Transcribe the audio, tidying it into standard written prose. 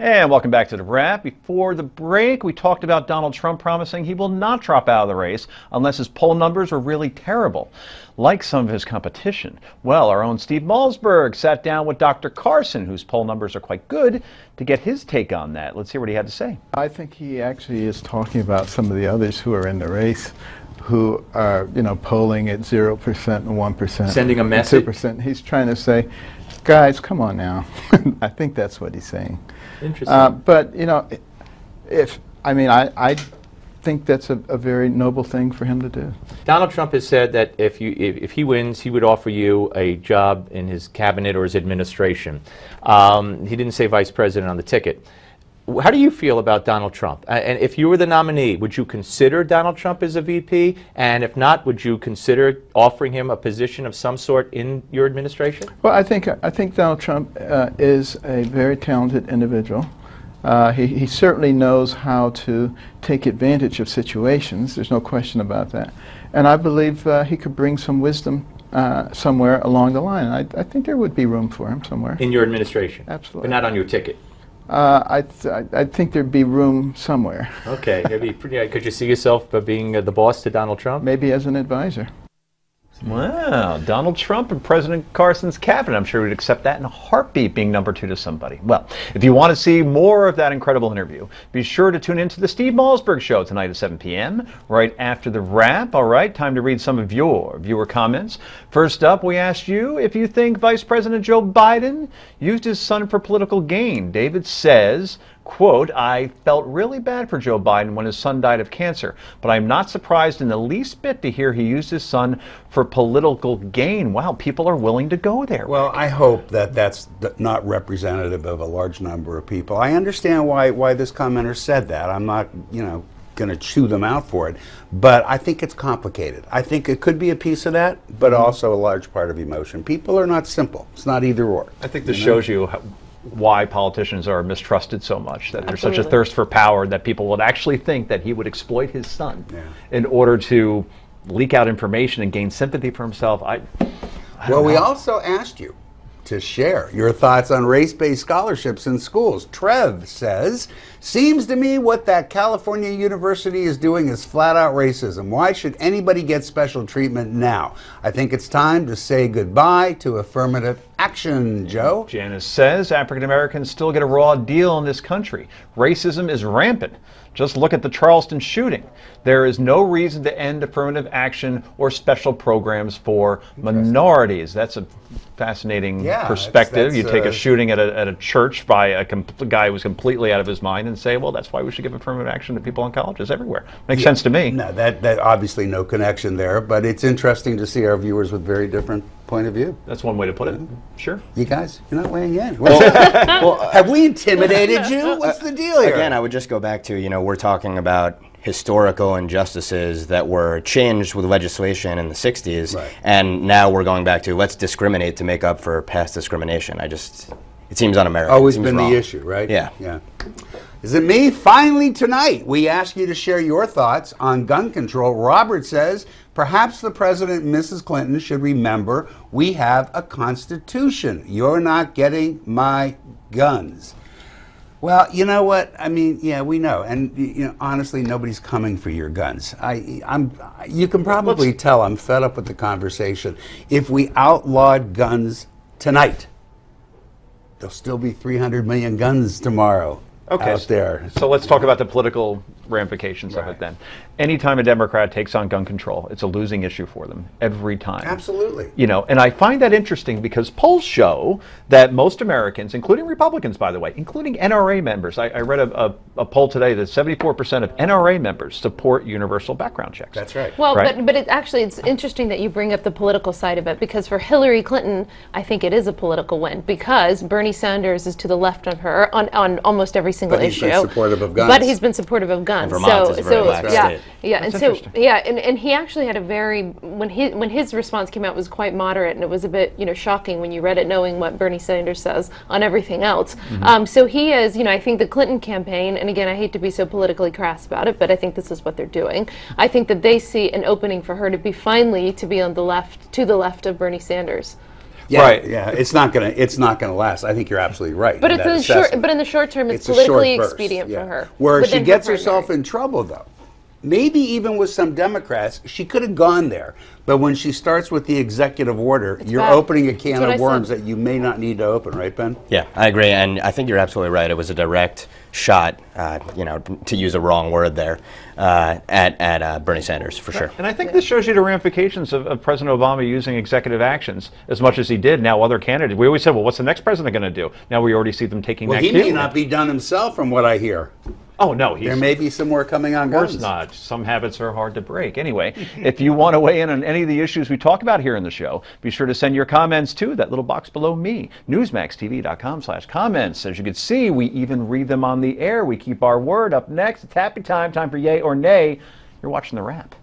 And welcome back to The Wrap. Before the break, we talked about Donald Trump promising he will not drop out of the race unless his poll numbers are really terrible, like some of his competition. Well, our own Steve Malzberg sat down with Dr. Carson, whose poll numbers are quite good, to get his take on that. Let's hear what he had to say. I think he actually is talking about some of the others who are in the race who are, polling at 0% and 1%. Sending a message? 2%. He's trying to say, guys, come on now. I think that's what he's saying. Interesting. But I think that's a very noble thing for him to do. Donald Trump has said that if he wins, he would offer you a job in his cabinet or his administration. He didn't say vice president on the ticket. How do you feel about Donald Trump? And if you were the nominee, would you consider Donald Trump as a VP? And if not, would you consider offering him a position of some sort in your administration? Well, I think Donald Trump is a very talented individual. He certainly knows how to take advantage of situations. There's no question about that. And I believe he could bring some wisdom somewhere along the line. I think there would be room for him somewhere. In your administration? Absolutely. But not on your ticket? I think there'd be room somewhere. Okay. Maybe could you see yourself being the boss to Donald Trump? Maybe as an advisor. Wow, Donald Trump and President Carson's cabinet. I'm sure we'd accept that in a heartbeat, being number 2 to somebody. Well, if you want to see more of that incredible interview, be sure to tune into the Steve Malzberg Show tonight at 7 p.m., right after the wrap. All right, time to read some of your viewer comments. First up, we asked you if you think Vice President Joe Biden used his son for political gain. David says, quote, I felt really bad for Joe Biden when his son died of cancer, but I'm not surprised in the least bit to hear he used his son for political gain. Wow, people are willing to go there. Well, I hope that that's not representative of a large number of people. I understand why this commenter said that. I'm not, going to chew them out for it, but I think it's complicated. I think it could be a piece of that, but also a large part of emotion. People are not simple. It's not either or. I think this shows you why politicians are mistrusted so much, that there's such a thirst for power that people would actually think that he would exploit his son in order to leak out information and gain sympathy for himself. Well, we also asked you to share your thoughts on race-based scholarships in schools. Trev says, seems to me what that California university is doing is flat-out racism. Why should anybody get special treatment now? I think it's time to say goodbye to affirmative action, Joe. Janice says, African Americans still get a raw deal in this country. Racism is rampant. Just look at the Charleston shooting. There is no reason to end affirmative action or special programs for minorities. That's a fascinating perspective. You take a shooting at a church by a guy who was completely out of his mind and say, well, that's why we should give affirmative action to people in colleges everywhere. Makes sense to me. No, that obviously no connection there, but it's interesting to see our viewers with very different point of view. That's one way to put it. Sure. You guys, you're not weighing in. Well, have we intimidated you? What's the deal here? Again, I would just go back to, we're talking about historical injustices that were changed with legislation in the 60s, and now we're going back to let's discriminate to make up for past discrimination. It seems un-American. Always been the issue, right? Yeah. Is it me? Finally tonight, we ask you to share your thoughts on gun control. Robert says, perhaps the President and Mrs. Clinton should remember we have a Constitution. You're not getting my guns. Well, you know what? I mean, yeah, we know. And, honestly, nobody's coming for your guns. You can probably tell I'm fed up with the conversation. If we outlawed guns tonight, there'll still be 300 million guns tomorrow. Out there. So let's talk about the political ramifications of it then. Anytime a Democrat takes on gun control, it's a losing issue for them every time. Absolutely. And I find that interesting because polls show that most Americans, including Republicans, by the way, including NRA members, I read a poll today that 74% of NRA members support universal background checks. That's right. Well, but it's interesting that you bring up the political side of it, because for Hillary Clinton, I think it is a political win, because Bernie Sanders is to the left of her on almost every single issue. But he's been supportive of guns. But he's been supportive of guns. And Vermont is a very black state. And he actually had a very, when his response came out, was quite moderate, and it was a bit shocking when you read it, knowing what Bernie Sanders says on everything else. So he is, I think the Clinton campaign, and again, I hate to be so politically crass about it, but I think this is what they're doing. I think that they see an opening for her to be finally to be on the left, to the left of Bernie Sanders. Yeah, Right. Yeah, it's not gonna last. I think you're absolutely right. But in it's that in the short. assessment. But in the short term, it's a short politically burst, expedient yeah. for her. Where she within gets her herself primary. in trouble, though. Maybe even with some Democrats, she could have gone there. But when she starts with the executive order, you're bad. opening a can That's what of I said. worms that you may not need to open, right, Ben? Yeah, I agree, and I think you're absolutely right. It was a direct shot, to use a wrong word there, at Bernie Sanders, for sure. And I think this shows you the ramifications of President Obama using executive actions as much as he did. Now other candidates, we always said, well, what's the next president going to do? Now we already see them taking Well, that he cue. may not be done himself, from what I hear. Oh, no, he's... There may be some more coming on Of course guns. not. Some habits are hard to break. Anyway, if you want to weigh in on any of the issues we talk about here in the show, be sure to send your comments to that little box below me, newsmaxtv.com/comments. As you can see, we even read them on the air. We keep our word. Up next, it's happy time for yay or nay. You're watching The Wrap.